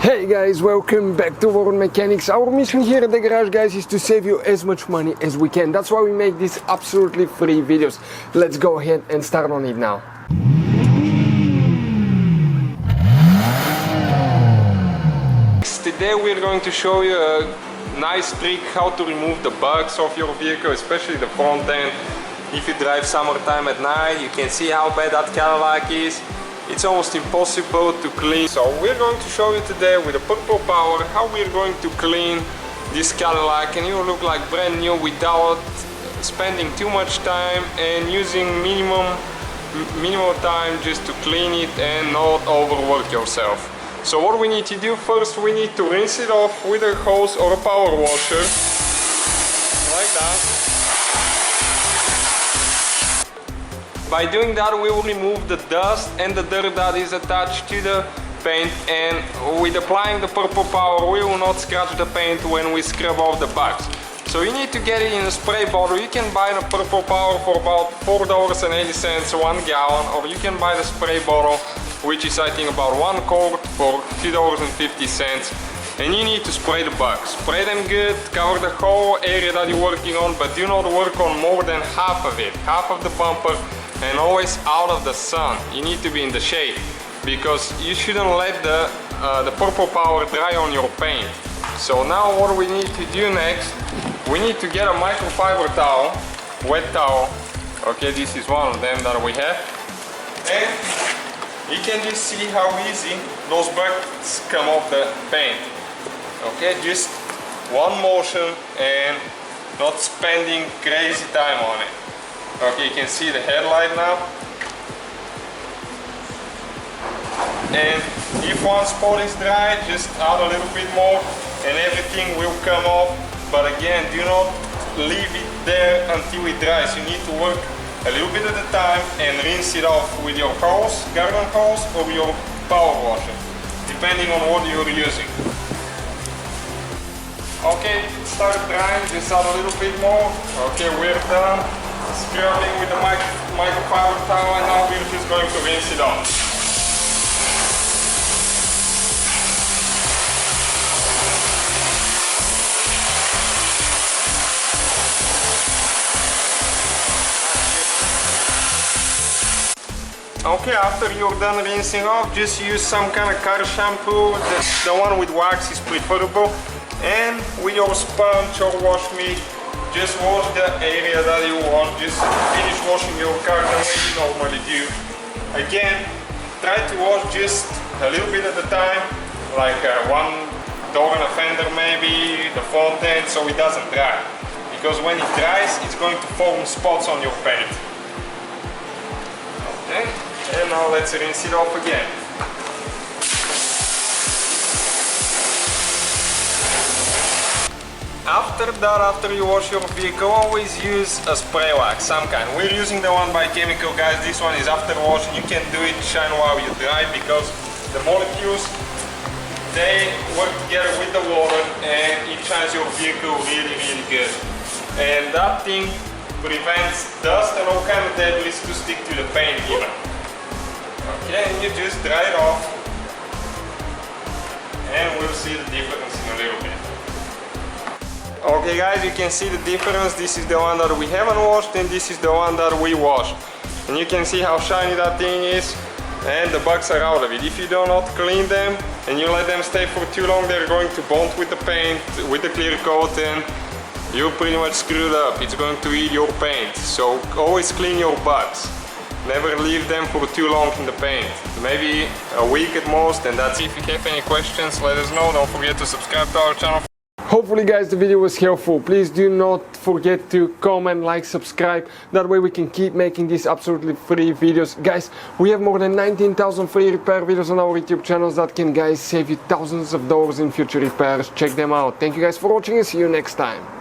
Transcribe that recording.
Hey guys, welcome back to World Mechanics. Our mission here at the garage, guys, is to save you as much money as we can. That's why we make these absolutely free videos. Let's go ahead and start on it now. Today we're going to show you a nice trick how to remove the bugs of your vehicle, especially the front end. If you drive summertime at night, you can see how bad that Cadillac is. It's almost impossible to clean. So we're going to show you today with the Purple Power how we're going to clean this Cadillac, and it will look like brand new without spending too much time and using minimal time just to clean it and not overwork yourself. So what we need to do first, we need to rinse it off with a hose or a power washer, like that. By doing that, we will remove the dust and the dirt that is attached to the paint, and with applying the Purple Power, we will not scratch the paint when we scrub off the bugs. So you need to get it in a spray bottle. You can buy the Purple Power for about $4.80, 1 gallon, or you can buy the spray bottle, which is I think about 1 quart for $2.50. And you need to spray the bugs. Spray them good, cover the whole area that you're working on, but do not work on more than half of it, half of the bumper, and always out of the sun. You need to be in the shade, because you shouldn't let the Purple Power dry on your paint. So now what we need to do next, we need to get a microfiber towel, wet towel. Okay, this is one of them that we have. And you can just see how easy those bugs come off the paint. Okay, just one motion and not spending crazy time on it. Okay, you can see the headlight now. And if one spot is dry, just add a little bit more and everything will come off. But again, do not leave it there until it dries. You need to work a little bit at a time and rinse it off with your hose, garden hose, or your power washer, depending on what you're using. Okay, it started drying, just add a little bit more. Okay, we're done scrubbing with the microfiber towel, and now we're just going to rinse it off. Okay, after you're done rinsing off, just use some kind of car shampoo. The one with wax is preferable. And with your sponge or wash mitt, just wash the area that you want. Just finish washing your car the way you normally do. Again, try to wash just a little bit at a time, like one door and a fender maybe, the front end, so it doesn't dry. Because when it dries, it's going to form spots on your paint. Okay, and now let's rinse it off again. After that, after you wash your vehicle, always use a spray wax, some kind. We're using the one by Chemical, guys. This one is after washing. You can do it shine while you dry, because the molecules, they work together with the water and it shines your vehicle really, really good. And that thing prevents dust and all kind of debris to stick to the paint even. Okay, and you just dry it off, and we'll see the difference in a little bit. Okay guys, you can see the difference. This is the one that we haven't washed, and this is the one that we washed. And you can see how shiny that thing is, and the bugs are out of it. If you do not clean them and you let them stay for too long, they're going to bond with the paint, with the clear coat, and you're pretty much screwed up. It's going to eat your paint. So always clean your bugs. Never leave them for too long in the paint. Maybe a week at most, and that's it. If you have any questions, let us know. Don't forget to subscribe to our channel. Hopefully guys the video was helpful. Please do not forget to comment, like, subscribe. That way we can keep making these absolutely free videos. Guys, we have more than 19,000 free repair videos on our YouTube channels that can, guys, save you thousands of dollars in future repairs. Check them out. Thank you guys for watching and see you next time.